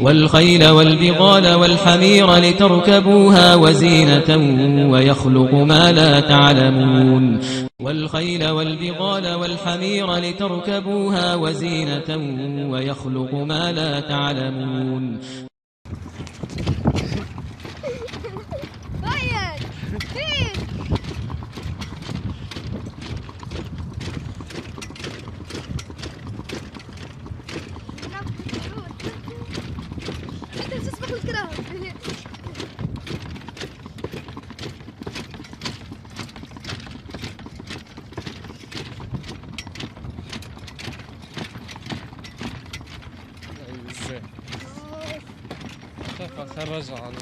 والخيل والبغال والحمير لتركبوها وزينة ويخلق ما لا تعلمون والخيل والبغال والحمير لتركبوها وزينة ويخلق ما لا تعلمون. خرج على